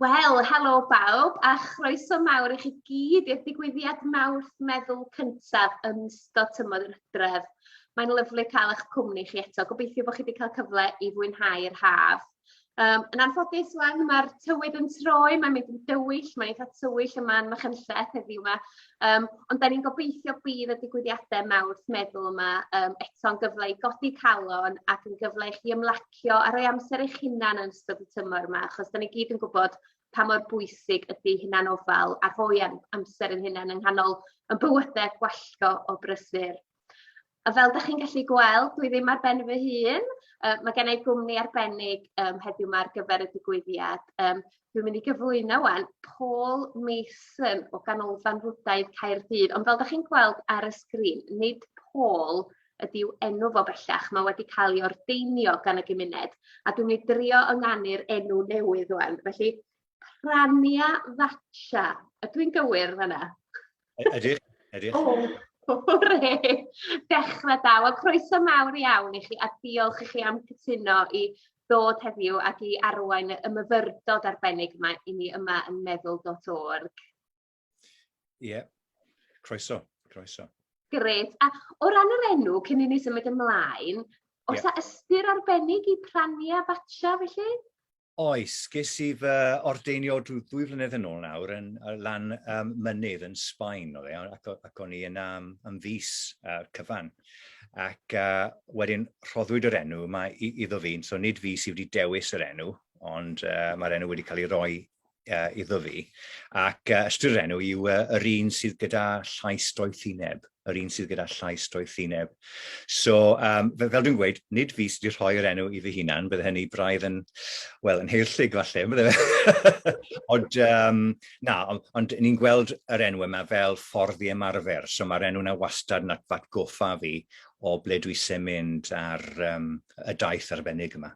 Wel, helo bawb, a chroeso mawr i chi gyd i'r digwyddiad mawrth meddwl cyntaf yn ystod tymor yr Hydref. Mae'n lyflu cael eich cwmni chi eto. Gobeithio bod chi wedi cael cyfle i fwynhau'r haf. Yn anffodus, wan, mae'r tywydd yn troi, mae'n mynd yn dywyll, mae'n eitha tywyll yma yn Machynlleth heddiw yma. Ond da ni'n gobeithio bydd y digwyddiadau mawrth meddwl yma eto'n gyfle i godi calon ac yn gyfle i chi ymlacio a rhoi amser eich hunan yn ystod y tymor yma, achos da ni gyd yn gwybod pa mor bwysig ydy hunanofal a rhoi amser yn hunan yng nghanol y bywydau gwallgo o brysur. A fel ydych chi'n gallu gweld, dwi ddim ar ben fy hun. Mae gen i gwmni arbennig heddiw yma ar gyfer y digwyddiad. Dwi'n mynd i gyflwyno wan Paul Mason o Ganolfan Fwdhaidd Caerdydd. Ond fel ydych chi'n gweld ar y sgrin, nid Paul ydyw enw fo bellach. Mae wedi cael ei ordeinio gan y gymuned. A dwi'n mynd i drio ynganu'r enw newydd wan. Felly, Prajnavaca. Ydw i'n gywir fanna? Ydych. Hwre! Dechrau daw, a croeso mawr iawn i chi, a diolch i chi am cytuno i ddod heddiw ac i arwain y myfyrdod arbennig yma i ni yma yn meddwl.org. Ie, croeso. Gret. A o ran yr enw, cyn i ni symud ymlaen, oes ystyr arbennig i Prajnavaca felly? Oes, ges i fy ordeinio 2 flynedd yn ôl nawr yn lan mynydd yn Sbaen ac o'n i yn am fis cyfan. Ac wedyn rhoddwyd yr enw yma iddo fi, so nid fi sydd wedi dewis yr enw, ond mae'r enw wedi cael ei roi iddo fi. Ac ystyr enw yw yr un sydd gyda llais doethineb. So, fel dwi'n gweud, nid fi sydd wedi rhoi yr enw i fy hunan, bydde hynny braidd yn heillyg falle, bydde fe. Ond ni'n gweld yr enw yma fel ffordd i ymarfer, so mae'r enw yna wastad yn atgoffa fi o ble dwi eisiau mynd ar y daith arbennig yma.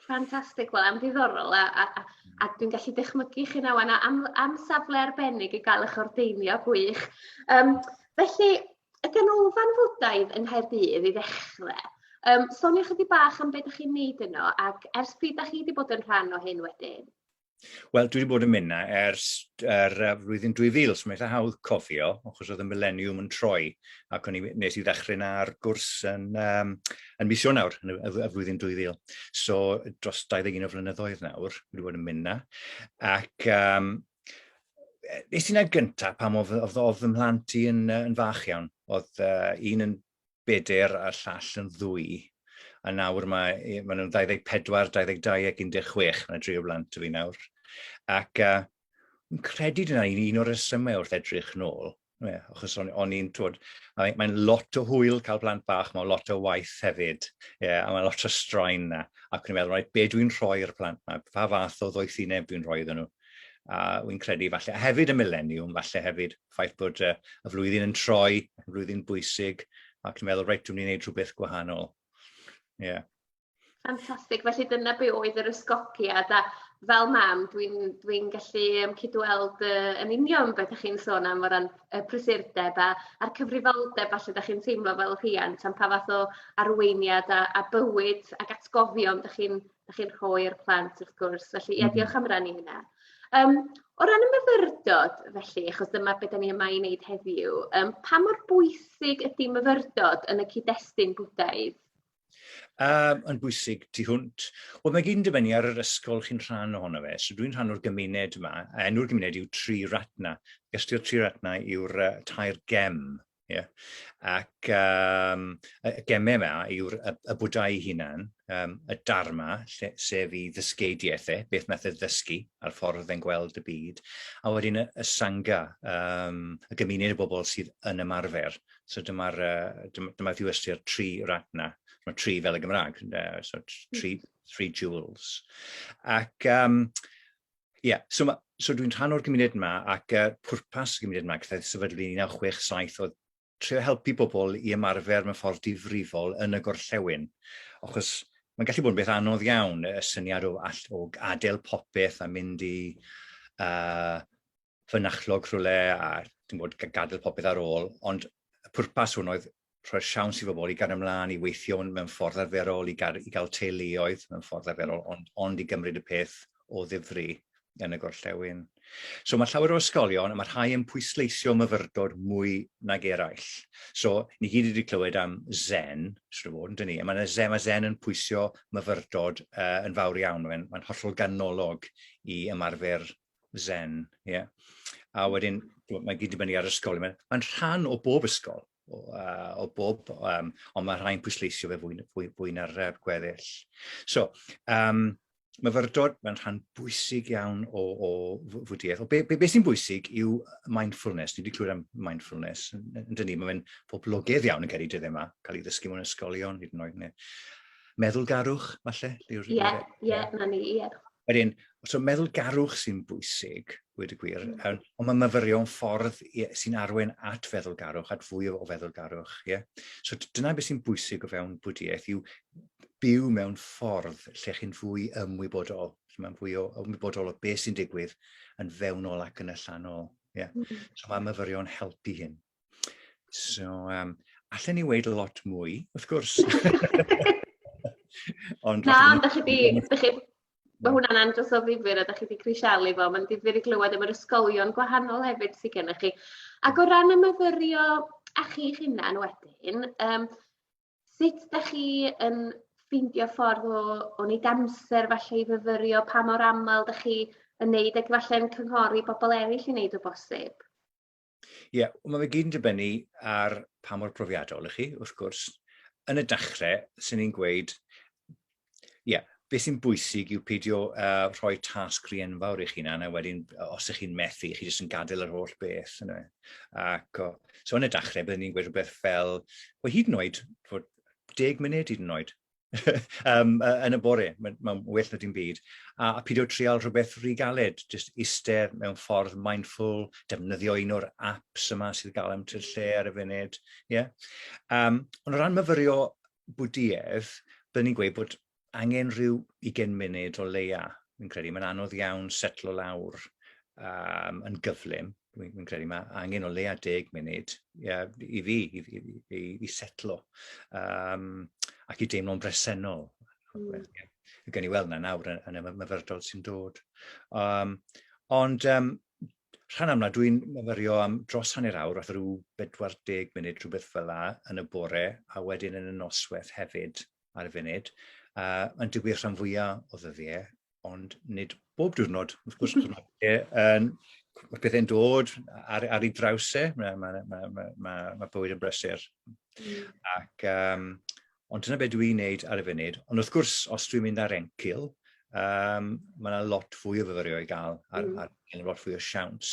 Ffantastig, wel am ddiddorol a dwi'n gallu dychmygu chi nawr am safle arbennig i gael eich ordeinio gwych. Felly, y Ganolfan Fwdhaidd yn Nghaerdydd i ddechrau. Sonia chydig bach am beth ydych chi'n neud yno, ac ers pryd ydych chi wedi bod yn rhan o hyn wedyn? Wel, dwi wedi bod yn mynd ers flwyddyn 2000, so mae'n eitha hawdd cofio, achos oedd y millennium yn troi, ac nes i ddechrau na'r gwrs yn mis Ionawr, y flwyddyn 2000. So, dros 21 o flynyddoedd nawr, wedi bod yn mynd na. Ac nes i'n gyntaf pam oedd fy mhlant i yn fach iawn. Oedd un yn 4 a'r llall yn 2. A nawr maen nhw'n 24, 22 ac 16, mae'n 3 o blant o fi nawr. Ac yn credu dyna un o'r resymau wrth edrych nôl. Achos o'n i'n twyd, mae'n lot o hwyl cael plant bach, mae'n lot o waith hefyd, a mae'n lot o straen na. Ac o'n i'n meddwl, be dwi'n rhoi i'r plant yma, pa fath o ddoethineb dwi'n rhoi iddyn nhw. A wy'n credu falle hefyd y millennium, falle hefyd ffaith bod y flwyddyn yn troi, y flwyddyn bwysig, ac yn meddwl, reit, dwi'n gwneud rhywbeth gwahanol. Ffantastig, felly dyna be oedd yr ysgogiad, a fel mam, dwi'n gallu cydweld yn union beth ydych chi'n sôn am o ran y prysurdeb a'r cyfrifoldeb falle ydych chi'n teimlo fel rhiant am pa fath o arweiniad a bywyd ac atgofion ydych chi'n rhoi'r plant wrth gwrs. Felly, diolch am rannu hynna. O ran y myfyrdod, felly, achos dyma beth ni yma i wneud heddiw, pa mor bwysig ydy myfyrdod yn y cyd-destun Bwdhaidd? Yn bwysig tu hwnt. Wel, mae gyd yn dibynnu ar yr ysgol chi'n rhan ohono fe. So dwi'n rhan o'r gymuned yma. Enw'r gymuned yw Tri Ratna. Ystyr Tri Ratna yw'r tair gem. Ac y gemau yma yw'r y bwdhau hunan, y dharma, sef i ddysgeidiaethau, beth nath e ddysgu a'r ffordd e'n gweld y byd. A wedyn y sangha, y gymuned y bobl sydd yn ymarfer. So dyma yw ystyr Tri Ratna. Mae 3 fel y Gymraeg, so 3 jewels. Ac, so dwi'n rhan o'r gymuned yma, ac pwrpas y gymuned yma, gyda'r sefydlu 1967, oedd trio helpu bobl i ymarfer mewn ffordd difrifol yn y gorllewin. Achos mae'n gallu bod yn beth anodd iawn, y syniad o adael popeth a mynd i fynachlog rhywle a gadael popeth ar ôl, ond y pwrpas hwn oedd rhoi'r siawns i bobl i gael ymlaen i weithio mewn ffordd arferol, i gael teuluoedd mewn ffordd arferol, ond i gymryd y peth o ddifri. yn y gorllewin. So mae llawer o ysgolion, a mae rhai yn pwysleisio myfyrdod mwy nag eraill. So ni gyd wedi clywed am zen, sydd fod, yn dyn ni. Mae zen yn pwysio myfyrdod yn fawr iawn. Mae'n hollol ganolog i ymarfer zen. Yeah. A wedyn, mae gyd i fyny ar ysgolion. Mae'n rhan o bob ysgol. Ond mae rhain pwysleisio fe fwy na'r gweddill. So, myfyrdod, mae'n rhan bwysig iawn o fwyddiaeth. Be sy'n bwysig yw mindfulness. Ni wedi clywed am mindfulness. Yn dyn ni, mae'n poblogaidd iawn yn cael ei dyddiau yma, cael ei ddysgu mewn ysgolion, hyd yn oed. Meddwlgarwch, falle? Ie, na ni, ie. Wedyn, so meddwlgarwch sy'n bwysig, wedi gwir, ond mae myfyrio yn ffordd sy'n arwain at feddwlgarwch, at fwy o feddwlgarwch. Yeah? So dyna beth sy'n bwysig o fewn bwddiaeth yw byw mewn ffordd lle chi'n fwy ymwybodol. Mae'n fwy ymwybodol o beth sy'n digwydd yn fewnol ac yn allanol. Yeah? So mae myfyrio'n helpu hyn. So, allan ni weid lot mwy, wrth gwrs. Mae hwnna'n andros o ddifyr a da chi wedi crisialu fo. Mae'n ddifyr i glywed am yr ysgolion gwahanol hefyd sydd gennych chi. Ac o ran y myfyrio a chi'ch hunan wedyn, sut da chi yn ffeindio ffordd o wneud amser falle i fyfyrio, pa mor aml da chi yn neud ac falle yn cynghori bobl eraill i wneud o bosib? Ie, mae gyd yn dibynnu ar pa mor profiadol ych chi, wrth gwrs. Yn y dechrau, sy'n ni'n gweud, beth sy'n bwysig yw peidio rhoi tasg rhy enfawr i'ch hunan, a wedyn, os ych chi'n methu, chi jyst yn gadael yr holl beth. So yn y dechrau, byddwn ni'n gweud rhywbeth fel, hyd yn oed, 10 munud hyd yn oed, yn y bore, mae'n well na dim byd. A peidio trial rhywbeth rhy galed, jyst eistedd mewn ffordd mindful, defnyddio un o'r apps yma sydd gael am lle ar y funud. Yeah? Ond o ran myfyrio bwddiaeth, byddwn ni'n gweud bod angen rhyw 20 munud o leia. Fi'n credu mae'n anodd iawn setlo lawr yn gyflym. Fi'n credu mae angen o leia 10 munud i fi, i setlo. Ac i deimlo'n bresennol. Gen i weld na nawr yn y myfyrdod sy'n dod. Ond rhan amla, dwi'n myfyrio am dros hanner awr, fath rhyw 40 munud rhywbeth fel la yn y bore, a wedyn yn y noswaith hefyd ar y funud. Mae'n digwydd rhan fwyaf o ddyddiau, ond nid bob diwrnod. Wrth gwrs, mae pethau'n dod ar ei drawsau, mae bywyd yn brysur. Ond dyna beth dwi'n neud ar y funud. Ond wrth gwrs, os dwi'n mynd ar encil, mae yna lot fwy o fyfyrio i gael, a lot fwy o siawns.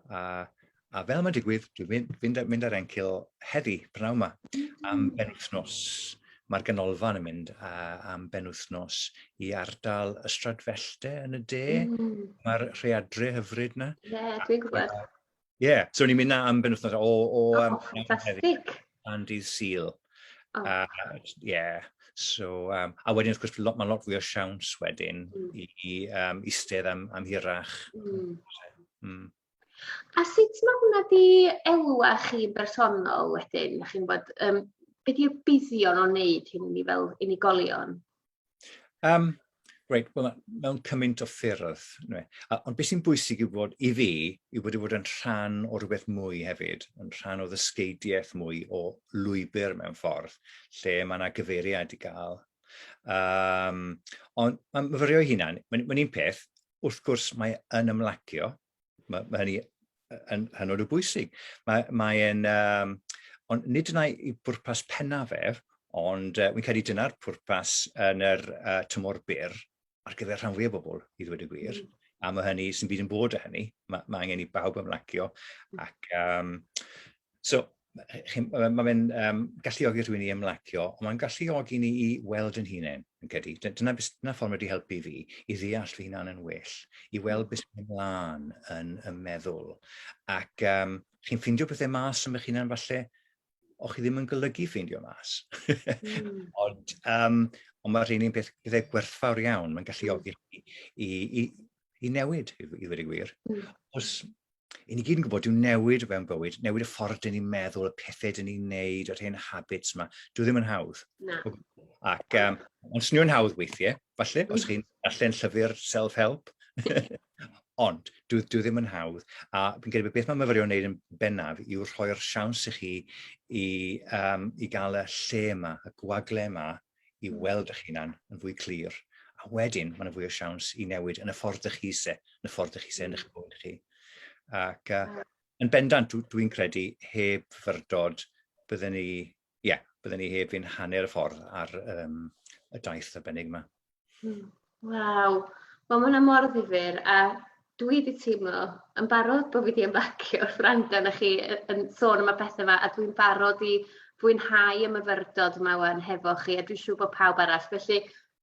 A fel mae'n digwydd, dwi'n mynd ar encil heddi, prynaw yma, am benwythnos. Mae'r Ganolfan yn mynd am benwythnos i ardal Ystradfellte yn y de. Mae'r rheadru hyfryd na. Ie, dwi'n gwybod. Ie, so ni'n mynd na am benwythnos ffantastig. Dydd Sul. So, a wedyn wrth gwrs mae lot fwy o siawns wedyn i eistedd am hirach. A sut mae hwnna di elwa chi bersonol wedyn? Chi'n bod... Be di'r buddion o wneud hyn ni fel unigolion? Reit, wel, mewn cymaint o ffyrdd. Ond beth sy'n bwysig yw bod i fi, yw bod yn rhan o rhywbeth mwy hefyd, yn rhan o ddysgeidiaeth mwy o lwybr mewn ffordd, lle mae yna gyfeiriad i gael. Ond mae'n myfyrio hunan, mae'n un peth, wrth gwrs mae yn ymlacio, mae hynny yn hynod o bwysig. Mae'n... Ond nid yna i bwrpas pennafef, ond wy'n credu dyna'r pwrpas yn yr tymor byr ar gyfer rhan fwyaf o bobl, i ddweud y gwir. A mae hynny sy'n byd yn bod â hynny. Mae angen i bawb ymlacio. Ac, so, mae'n galluogi rhywun i ymlacio, ond mae'n galluogi ni i weld yn hunain, yn credu. Dyna ffordd wedi helpu fi i ddeall fy hunan yn well, i weld beth sy'n ymlaen yn y meddwl. Ac chi'n ffeindio pethau mas am eich hunan falle, o chi ddim yn golygu ffeindio mas. Ond mae rhywun pethau gwerthfawr iawn, mae'n galluogi i newid, i ddweud y gwir. Os i ni gyd yn gwybod, dwi'n newid o fewn bywyd, newid y ffordd dyn ni'n meddwl, y pethau dyn ni'n neud, yr hen habits yma. Dwi ddim yn hawdd. Ac ond swnio'n hawdd weithiau, falle, os chi'n allan llyfr self-help. Ond, dwi ddim yn hawdd, a fi'n credu beth mae myfyrio yn wneud yn bennaf yw rhoi'r siawns i chi i gael y lle yma, y gwagle yma, i weld eich hunan yn fwy clir. A wedyn, mae'n fwy o siawns i newid yn y ffordd ych chi se, yn eich bywyd chi. Ac yn bendant, dwi'n credu, heb fyrdod, byddwn ni heb fi'n hanner y ffordd ar y daith arbennig yma. Waw, wel mae hwnna mor ddifyr, a dwi wedi teimlo yn barod bod fi wedi ymlacio wrth wrando arnoch chi yn sôn am y pethau yma, a dwi'n barod i fwynhau y myfyrdod yma wan hefo chi, a dwi'n siŵr bod pawb arall. Felly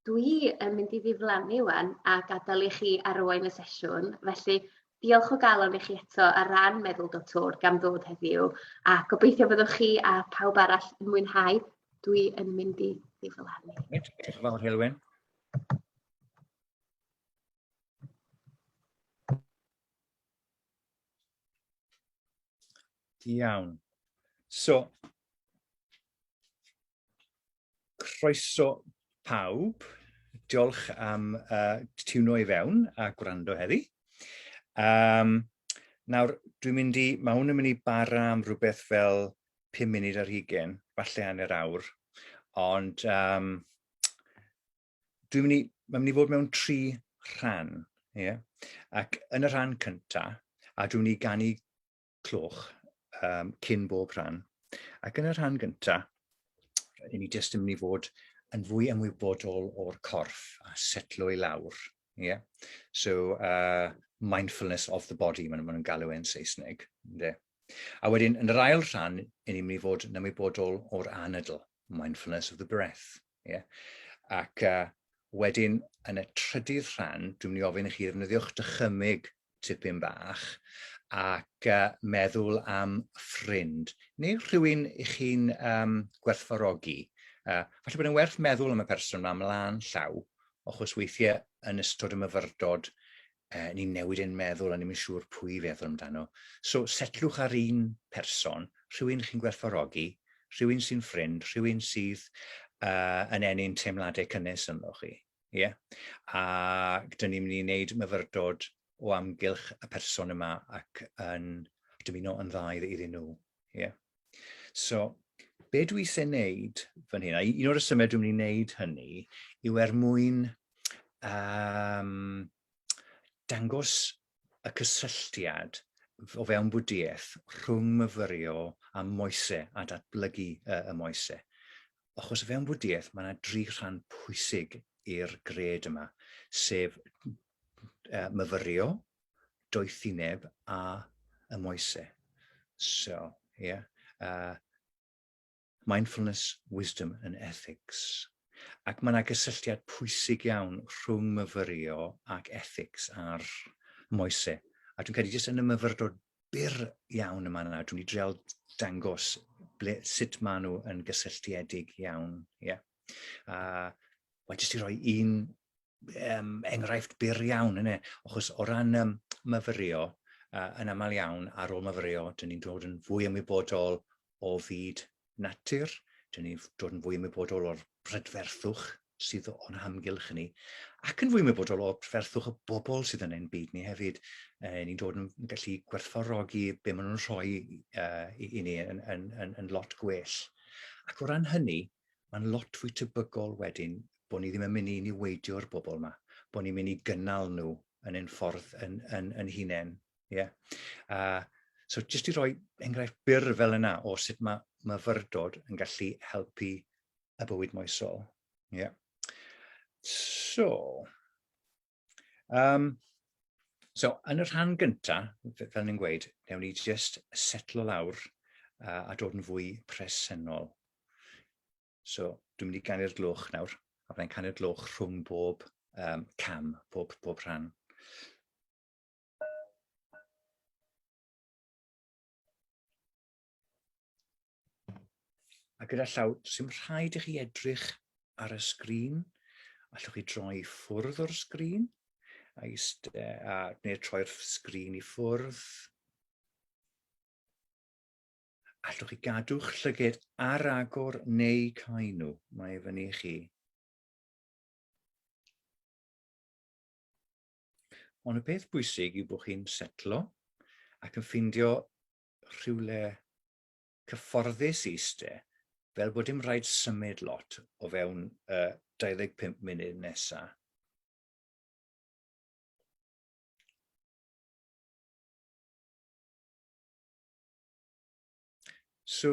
dwi yn mynd i ddiflannu wan a gadael i chi arwain y sesiwn. Felly diolch o galon i chi eto ar ran meddwl.org am ddod heddiw, a gobeithio byddwch chi a pawb arall yn mwynhau. Dwi yn mynd i ddiflannu. Diolch yn fawr, Helwyn. Iawn. So, croeso pawb. Diolch am tiwno i fewn a gwrando heddi. Nawr, mae hwn yn mynd i bara am rhywbeth fel 5 munud ar 20, falle hanner awr. Ond mae'n mynd i fod mewn 3 rhan. Yeah? Ac yn y rhan cyntaf, a dwi'n mynd i ganu cloch cyn bob rhan. Ac yn y rhan gyntaf, rydyn ni jyst yn mynd i fod yn fwy ymwybodol o'r corff a setlo i lawr. Yeah? So, mindfulness of the body, maen nhw'n galw e'n Saesneg. A wedyn, yn yr ail rhan, ni'n mynd i fod yn ymwybodol o'r anadl, mindfulness of the breath. Yeah? Ac wedyn, yn y trydydd rhan, dwi'n mynd i ofyn i chi ddefnyddio'ch dychymyg tipyn bach, ac meddwl am ffrind, neu rhywun i chi'n gwerthfawrogi. Falle bod yn werth meddwl am y person yma ymlaen llaw, achos weithiau yn ystod y myfyrdod, ni'n newid ein meddwl a ni'n siŵr pwy feddwl amdano. So, setlwch ar un person, rhywun chi'n gwerthfawrogi, rhywun sy'n ffrind, rhywun sydd yn enyn teimladau cynnes ynddo chi. Yeah? A dyn ni'n mynd i wneud myfyrdod o amgylch y person yma ac yn dymuno yn dda iddyn nhw. Yeah. So, be dwi eisiau wneud fan hyn, a un o'r resymau dwi'n mynd i wneud hynny, yw mwyn dangos y cysylltiad o fewn bwdhaeth rhwng myfyrio a moesau a datblygu y moesau. Achos o fewn bwdhaeth, mae yna 3 rhan pwysig i'r gred yma, sef myfyrio, doethineb a y moesau. So, yeah. Mindfulness, wisdom and ethics. Ac mae yna gysylltiad pwysig iawn rhwng myfyrio ac ethics a'r moesau. A dwi'n credu jyst yn y myfyrdod byr iawn yma yna, dwi'n dreul dangos sut maen nhw yn gysylltiedig iawn. Yeah. Wel, jyst i roi un enghraifft byr iawn yna, achos o ran myfyrio, yn aml iawn ar ôl myfyrio, dyn ni'n dod yn fwy ymwybodol o fyd natur, dyn ni'n dod yn fwy ymwybodol o'r prydferthwch sydd o'n hamgylch ni, ac yn fwy ymwybodol o prydferthwch y bobl sydd yn ein byd ni hefyd. Ni'n dod yn gallu gwerthfawrogi be maen nhw'n rhoi i ni yn lot gwell. Ac o ran hynny, mae'n lot fwy tebygol wedyn bod ni ddim yn mynd i niweidio'r bobl yma, bod ni'n mynd i gynnal nhw yn ein ffordd yn hunain. Yeah. So, jyst i roi enghraifft byr fel yna o sut mae myfyrdod yn gallu helpu y bywyd moesol. Yeah. So, yn y rhan gyntaf, fel ni'n gweud, newn ni jyst setlo lawr a dod yn fwy presennol. So, dwi'n mynd i ganu'r gloch nawr, a byddai'n canu'r gloch rhwng bob cam, bob rhan. A gyda llaw, sy'n rhaid i chi edrych ar y sgrin. Allwch chi droi ffwrdd o'r sgrin, neu troi'r sgrin i ffwrdd. Allwch chi gadw'ch llyged ar agor neu cau nhw, mae fyny i chi. Ond y peth bwysig yw bod chi'n setlo ac yn ffeindio rhywle cyfforddus i iste, fel bod dim rhaid symud lot o fewn 25 munud nesaf. So,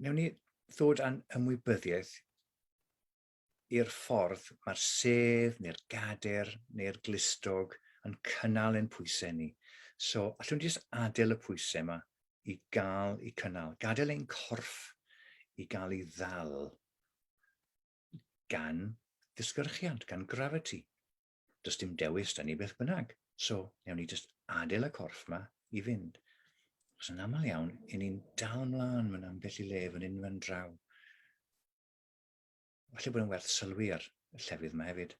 newn ni ddod â'n ymwybyddiaeth i'r ffordd mae'r sedd, neu'r gader, neu'r glistog yn cynnal ein pwysau ni. So, allwn ni jyst adael y pwysau yma i gael eu cynnal. Gadael ein corff i gael ei ddal gan ddisgyrchiant, gan gravity. Does dim dewis da ni beth bynnag. So, newn ni jyst adael y corff yma i fynd. Os yn aml iawn, i ni'n dal ymlaen mewn ambell i le fan hyn fan draw. Falle bod yn werth sylwi ar y llefydd yma hefyd.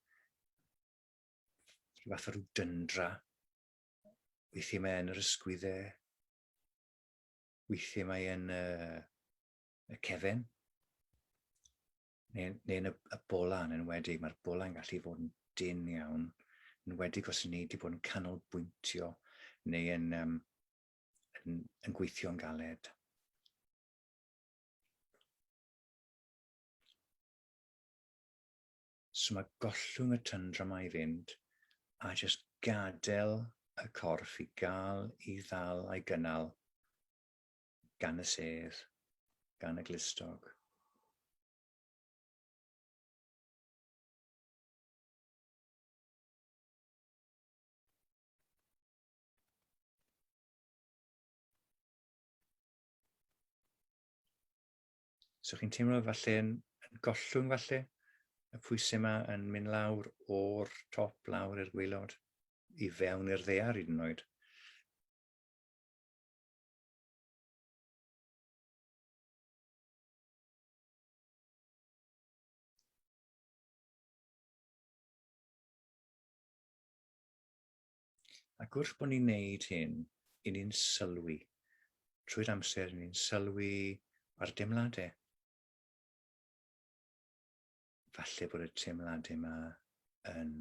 Rhyw fath o ryw dyndra. Weithiau mae yn yr ysgwyddau. Weithiau mae yn y cefen. Neu yn y bolan yn enwedig. Mae'r bolan gallu fod yn dyn iawn. Yn enwedig os ni wedi bod yn canolbwyntio neu yn gweithio'n galed. So mae gollwng y tyndra yma i fynd a jyst gadael y corff i gael i ddal a'i gynnal gan y sedd, gan y glistog. So chi'n teimlo falle yn gollwng falle, y pwysau yma yn mynd lawr o'r top lawr i'r gwaelod, i fewn i'r ddaear hyd yn oed. Ac wrth bod ni'n neud hyn, i ni'n sylwi. Trwy'r amser, ni'n sylwi ar deimladau. Falle bod y teimladau yma yn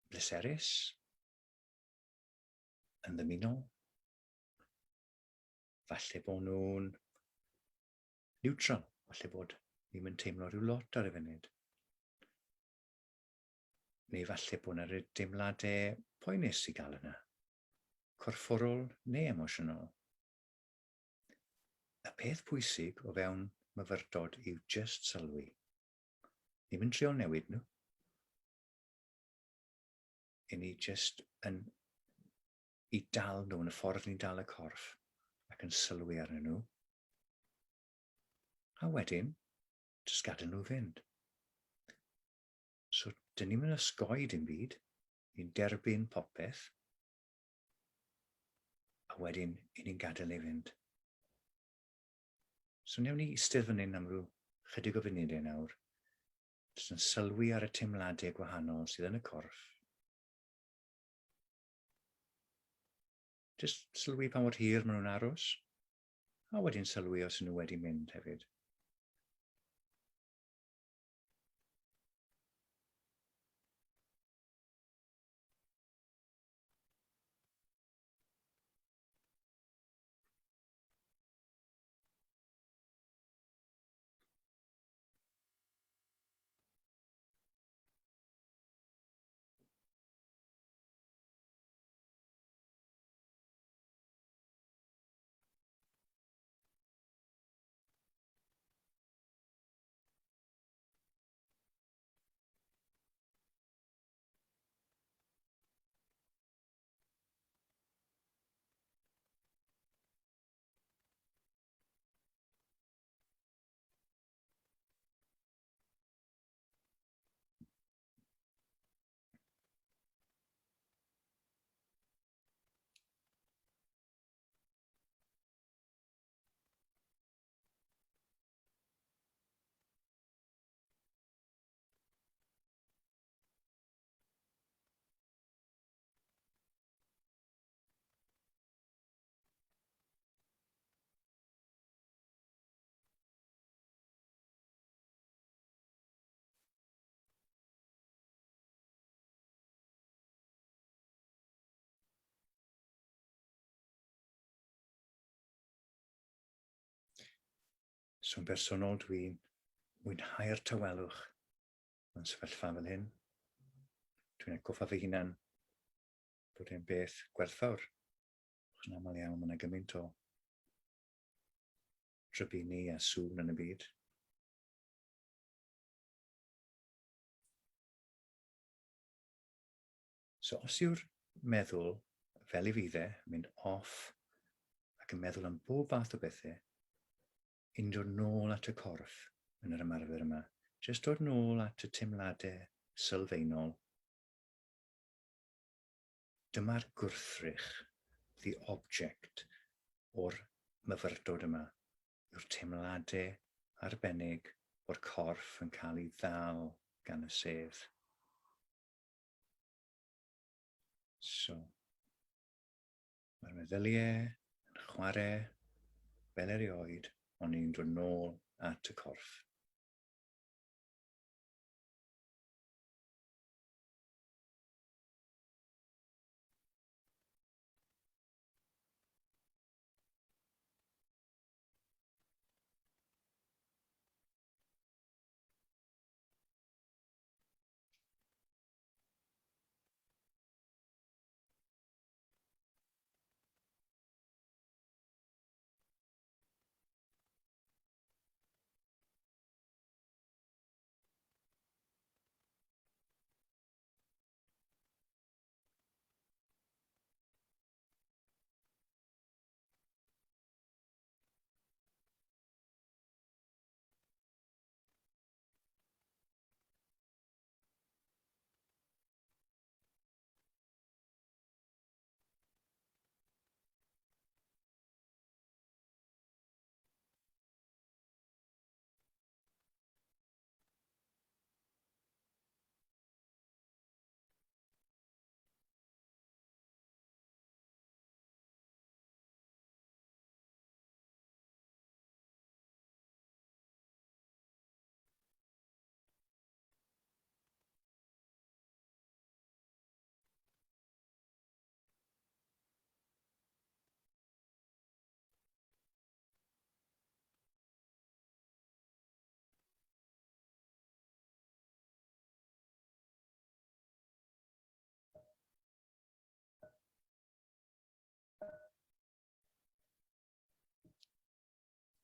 bleserus, yn ddymunol. Falle bod nhw'n neutral. Falle bod ni'n teimlo rhyw lot ar y funud. Neu falle bod yna deimladau poenus i gael yna. Corfforol neu emosiynol. Y peth pwysig o fewn myfyrdod yw just sylwi. Ni'n mynd trio newid nhw. I ni just i dal nhw yn y ffordd ni'n dal y corff ac yn sylwi arnyn nhw. A wedyn, just gadael nhw fynd. So, dyn ni'n mynd ysgoi dim byd. Ni'n derbyn popeth. A wedyn, i ni'n gadael ei fynd. So, newn ni eistedd fan hyn am ryw chydig o funudau nawr. Jyst yn sylwi ar y teimladau gwahanol sydd yn y corff. Jyst sylwi pa mor hir maen nhw'n aros. A wedyn sylwi os nhw wedi mynd hefyd. So'n bersonol dwi'n mwynhau'r tawelwch yn sefyllfa fel hyn. Dwi'n atgoffa fy hunan bod e'n beth gwerthfawr. Chos yn aml iawn mae'n gymaint o drybini a sŵn yn y byd. So os yw'r meddwl fel I fydd mynd off ac yn meddwl am bob fath o bethau, un dod nôl at y corff yn yr ymarfer yma, jyst dod nôl at y teimladau sylfaenol. Dyma'r gwrthrych, the object o'r myfyrdod yma, yw'r teimladau arbennig o'r corff yn cael ei ddal gan y sedd. So, mae'r meddyliau yn chwarae fel erioed, ond ni'n dod nôl at y corff.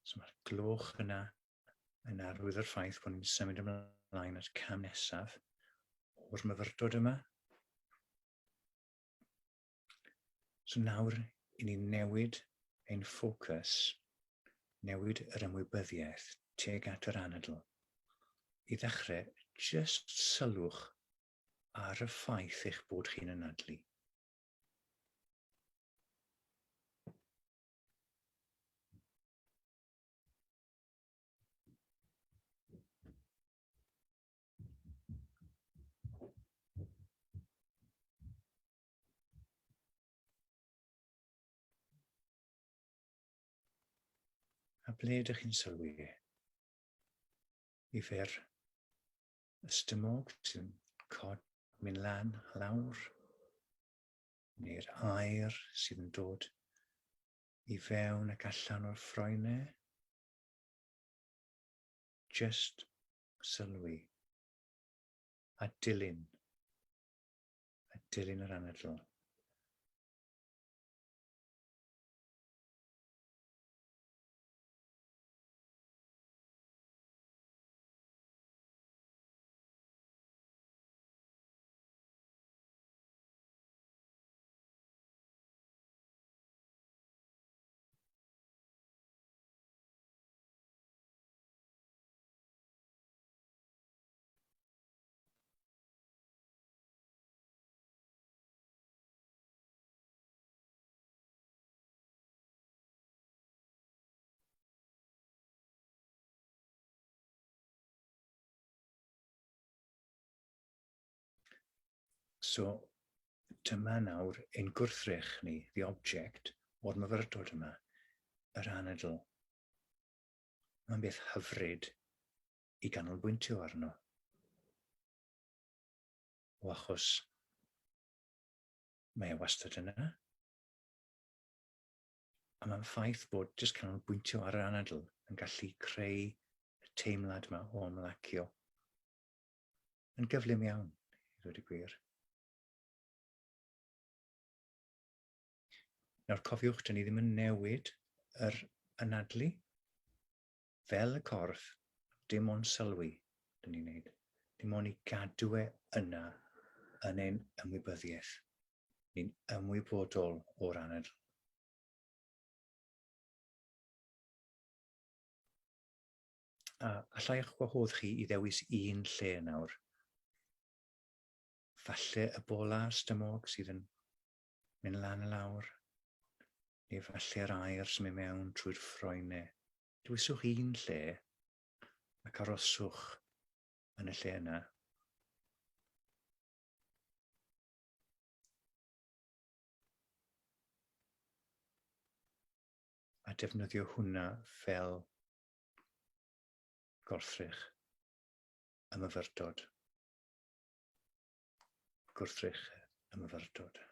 So mae'r gloch yna yn arwydd o'r ffaith bod ni'n symud ymlaen at cam nesaf o'r myfyrdod yma. So nawr i ni newid ein ffocws, newid yr ymwybyddiaeth tuag at yr anadl. I ddechrau, jyst sylwch ar y ffaith eich bod chi'n anadlu. A ble ydych chi'n sylwi? I fe'r ystymog sy'n mynd lan a lawr, neu'r aer sydd yn dod I fewn ac allan o'r ffroenau. Just sylwi a dilyn yr anadl. So, dyma nawr ein gwrthrych ni, the object, o'r myfyrdod yma, yr anadl. Mae'n beth hyfryd I ganolbwyntio arno. O achos mae e wastad yna. A mae'r ffaith bod jyst canolbwyntio ar yr anadl yn gallu creu y teimlad yma o ymlacio yn gyflym iawn, i ddweud y gwir. Nawr cofiwch, dyn ni ddim yn newid yr anadlu. Fel y corff, dim ond sylwi dyn ni'n neud. Dim ond i gadw e yna yn ein ymwybyddiaeth. Ni'n ymwybodol o'r anadl. A allai eich gwahodd chi i ddewis un lle nawr. Falle y bola stymog sydd yn mynd lan y lawr, neu falle'r aer sy'n mynd mewn trwy'r ffroenau. Dewiswch un lle ac aroswch yn y lle yna. A defnyddio hwnna fel gwrthrych y myfyrdod. Gwrthrych y myfyrdod.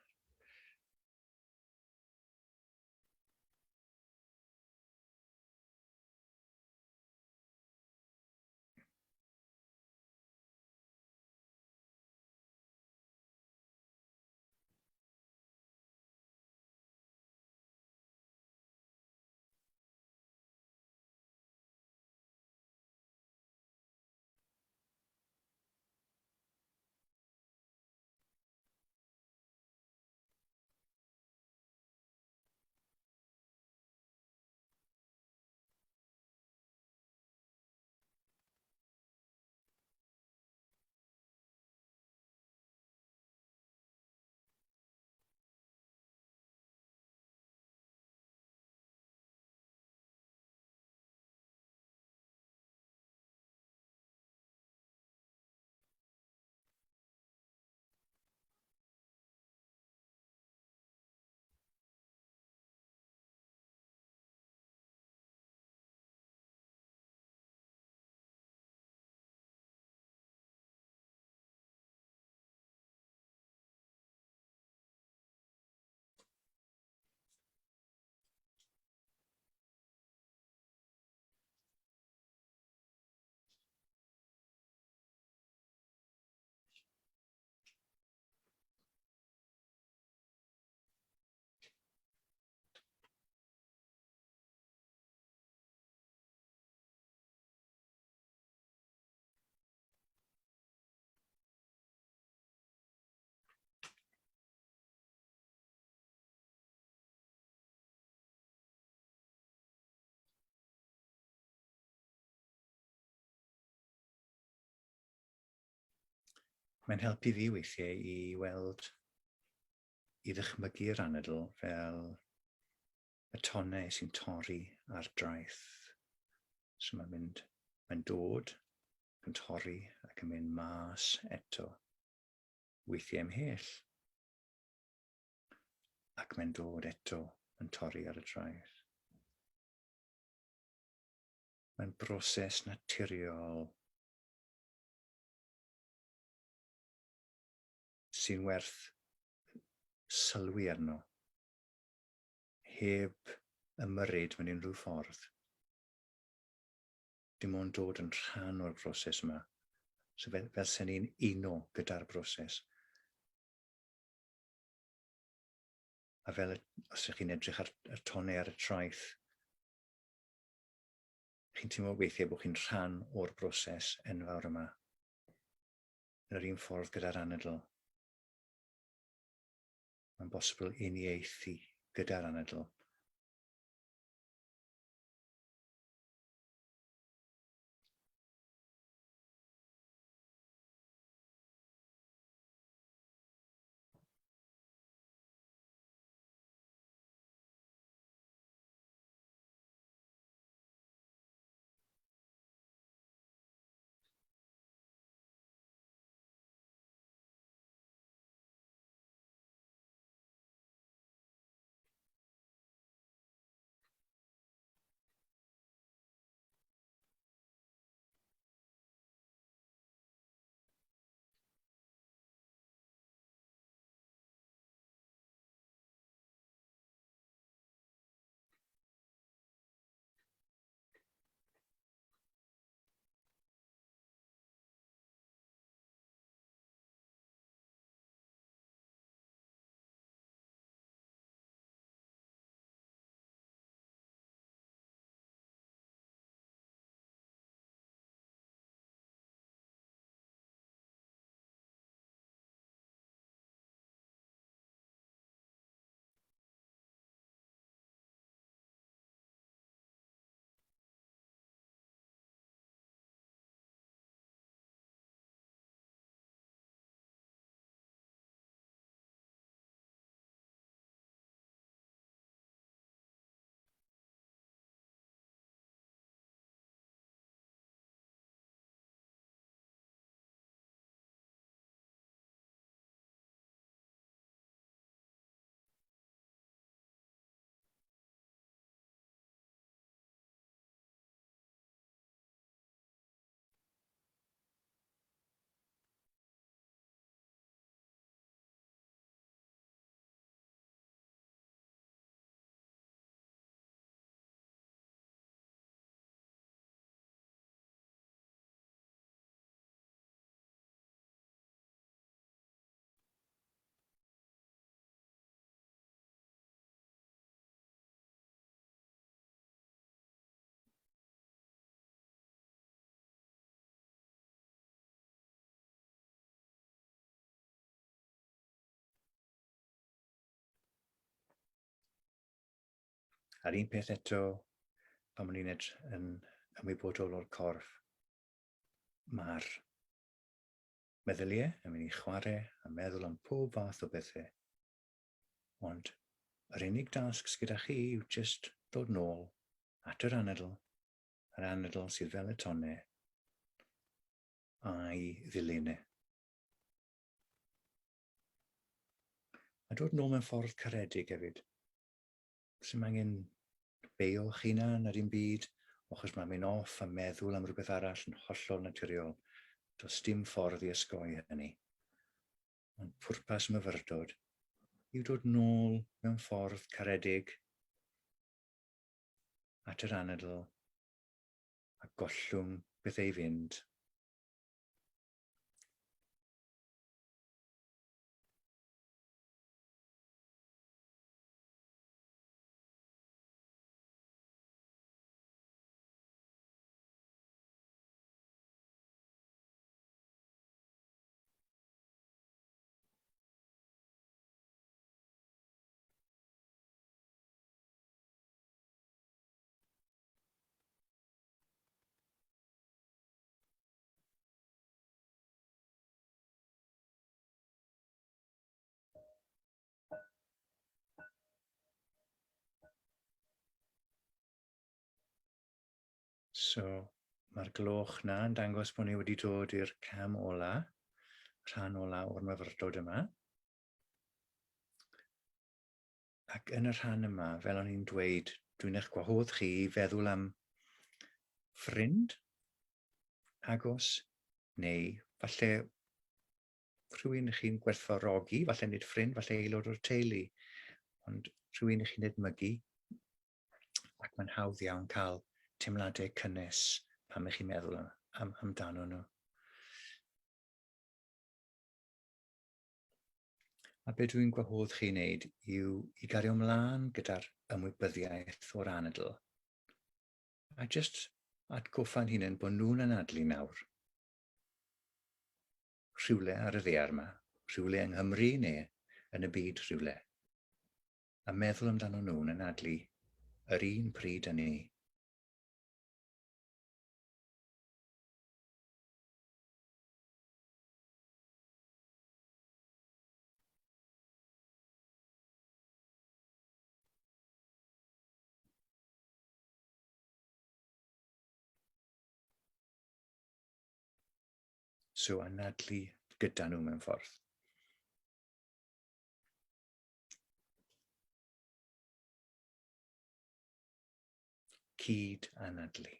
Mae'n helpu fi weithiau i weld, i ddychmygu'r anadl fel y tonau sy'n torri ar draeth. So mae'n dod, yn torri ac yn mynd mas eto, weithiau ymhell. Ac mae'n dod eto yn torri ar y traeth. Mae'n broses naturiol sy'n werth sylwi arno, heb ymyrryd mewn unrhyw ffordd. Dim ond dod yn rhan o'r broses yma. So fel se ni'n uno gyda'r broses. A fel os ydych chi'n edrych ar y tonau ar y traeth, chi'n teimlo weithiau bod chi'n rhan o'r broses enfawr yma. Yn yr un ffordd gyda'r anadl. Mae'n bosibl uniaethu gyda'r anadl. A'r un peth eto, pan ma'n ni'n yn ymwybodol o'r corff, mae'r meddyliau yn mynd i chwarae a meddwl am pob fath o bethau. Ond yr unig dasg gyda chi yw just dod nôl at yr anadl sydd fel y tonau, a'i ddilynau. A dod nôl mewn ffordd caredig hefyd. Sy'n angen beio'ch hunan ar un byd, achos mae'n mynd off a meddwl am rhywbeth arall yn hollol naturiol. Does dim ffordd i osgoi hynny. Ond pwrpas myfyrdod yw dod nôl mewn ffordd caredig at yr anadl a gollwng beth ei fynd. So, mae'r gloch na yn dangos bod ni wedi dod i'r cam ola, rhan ola o'r myfyrdod yma. Ac yn y rhan yma, fel o'n i'n dweud, dwi'n eich gwahodd chi i feddwl am ffrind agos, neu falle rhywun chi'n gwerthfawrogi, falle nid ffrind, falle aelod o'r teulu, ond rhywun chi'n edmygu, ac mae'n hawdd iawn cael teimladau cynnes pan ych chi'n meddwl amdano nhw. A beth dwi'n gwahodd chi wneud yw i gario ymlaen gyda'r ymwybyddiaeth o'r anadl. A jyst atgoffa'n hunain bod nhw'n anadlu nawr. Rhywle ar y ddaear yma, rhywle yng Nghymru neu yn y byd rhywle. A meddwl amdano nhw'n anadlu yr un pryd â ni. So anadlu gyda nhw mewn ffordd. Cyd anadlu.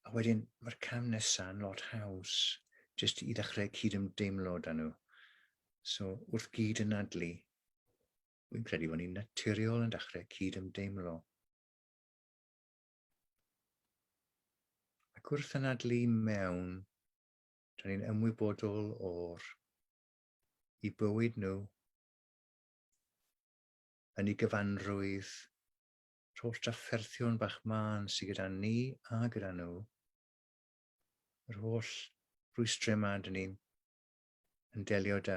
A wedyn, mae'r cam nesaf yn lot haws, jyst i ddechrau cydymdeimlo â nhw. So, wrth gyd-anadlu, dwi'n credu bod ni'n naturiol yn dechrau cydymdeimlo. Ac wrth anadlu mewn, dan ni'n ymwybodol o'r i bywyd nhw, yn ei gyfanrwydd, holl trafferthion bach man sydd gyda ni a gyda nhw, yr holl rwystrau yma dyn ni'n delio â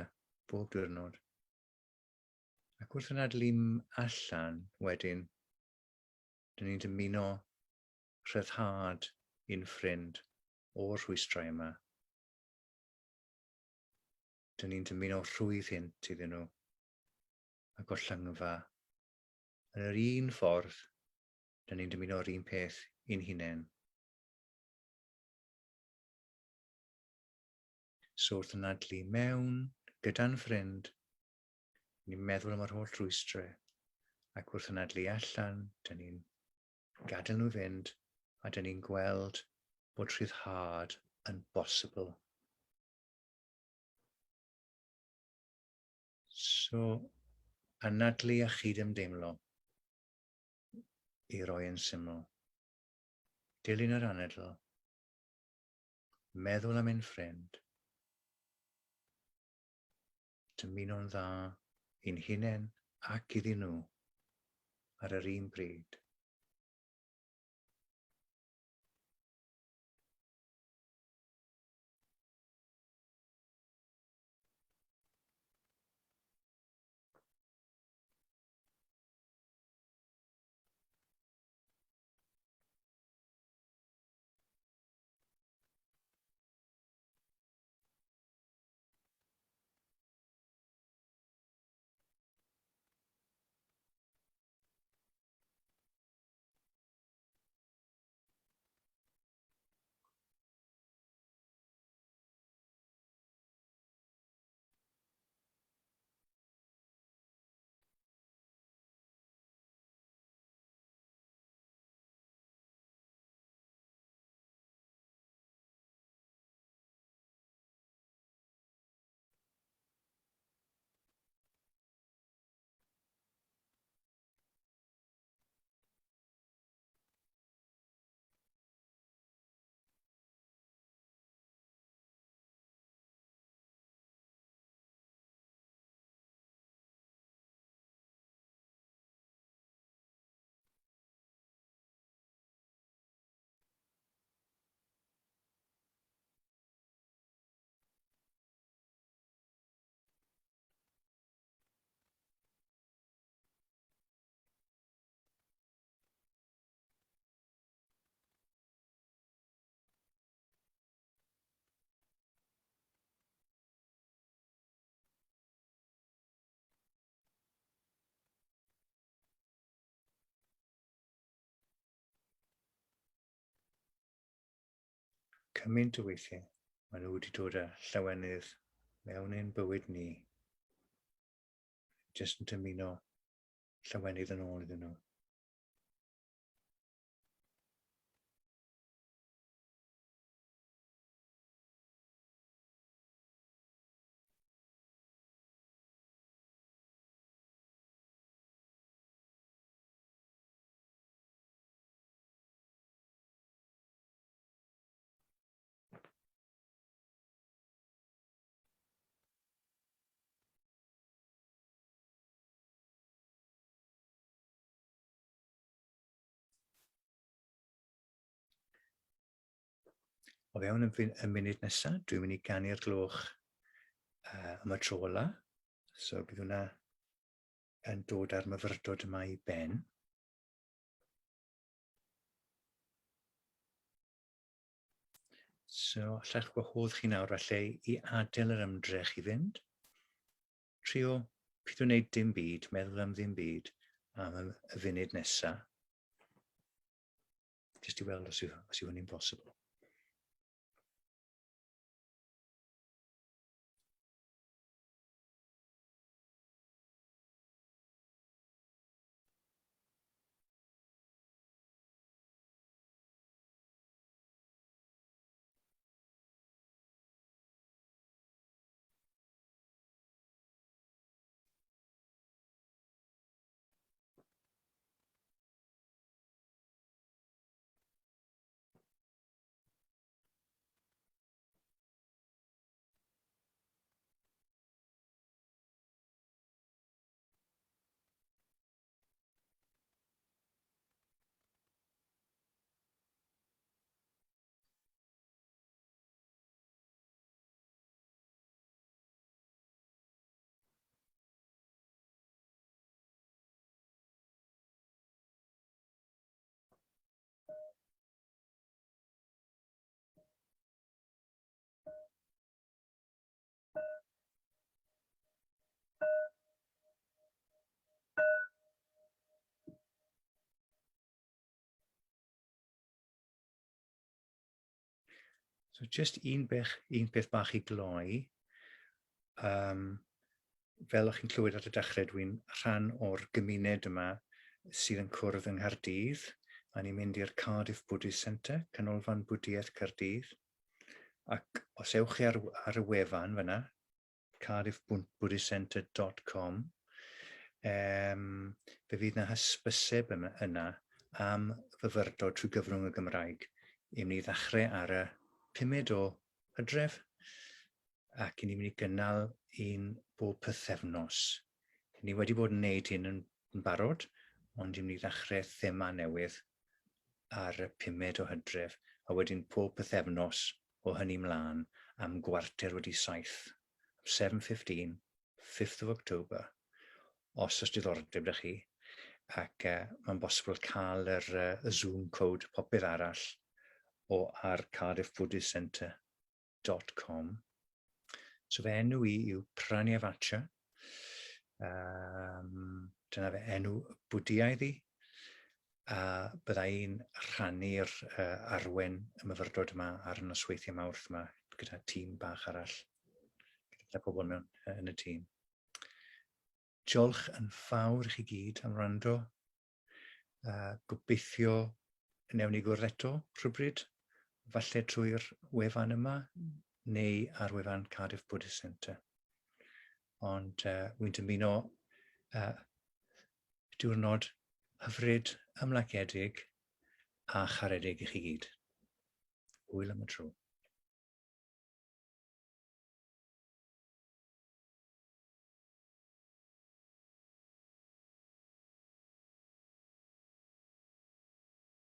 bob diwrnod. Ac wrth anadlu allan wedyn, dyn ni'n dymuno rhyddhad un ffrind o'r rhwystrau yma. Dyn ni'n dymuno rhwydd hynt iddyn nhw a gollangfa. Yn yr un ffordd, dyn ni'n dymuno'r un peth i'n hunain. So wrth anadlu mewn gyda'n ffrind, ni'n meddwl am yr holl rwystrau, ac wrth anadlu allan, dyn ni'n gadael nhw fynd, a dyn ni'n gweld bod rhyddhad yn bosibl. So, anadlu a chydymdeimlo i roi yn syml. Dilyn yr anadl, meddwl am ein ffrind, dymuno'n dda i'n hunain ac iddyn nhw ar yr un bryd. Cymaint o weithiau, maen nhw wedi dod â llawenydd mewn ein bywyd ni, jyst yn dymuno llawenydd yn ôl iddyn nhw. O fewn y munud nesaf, dwi'n mynd i ganu'r gloch am y tro ola. So bydd hwnna yn dod â'r myfyrdod yma i ben. So alla'ch gwahodd chi nawr falle i adael yr ymdrech i fynd. Trio peidio wneud dim byd, meddwl am ddim byd am y funud nesaf. Jyst i weld os yw hynny'n bosibl. So just un peth bach i gloi. Fel o'ch chi'n clywed at y dechrau, dwi'n rhan o'r gymuned yma sydd yn cwrdd yng Nghaerdydd. A ni'n mynd i'r Cardiff Buddhist Centre, Ganolfan Fwdhaidd Caerdydd. Ac os ewch chi ar y wefan fyna, cardiffbuddhistcentre.com, fe fydd yna hysbyseb yna am fyfyrdod trwy gyfrwng y Gymraeg. I ni ddechrau ar y 5 o Hydref. ac ni'n mynd i gynnal un bob pythefnos. Ni wedi bod yn neud hyn yn barod, ond ni'n mynd i ddechrau thema newydd ar y 5 o Hydref, a wedyn pob pythefnos o hynny mlaen am gwarter wedi 7, 7:15, 5th of October, os oes diddordeb ydych chi, ac mae'n bosibl cael y Zoom code popeth arall ar cardiffbuddhistcentre.com. So fe enw i yw Prajnavaca. Dyna fe enw Bwdhaidd i. A bydda i'n rhannu'r arwen y myfyrdod yma ar y nosweithiau Mawrth yma gyda tîm bach arall, gyda pobl mewn yn y tîm. Diolch yn fawr i chi gyd am wrando. Gobeithio newn ni gwrdd eto rhywbryd, falle trwy'r wefan yma neu ar wefan Cardiff Buddhist Centre. Ond wy'n dymuno diwrnod hyfryd, ymlaciedig a charedig i chi gyd. Hwyl am y tro.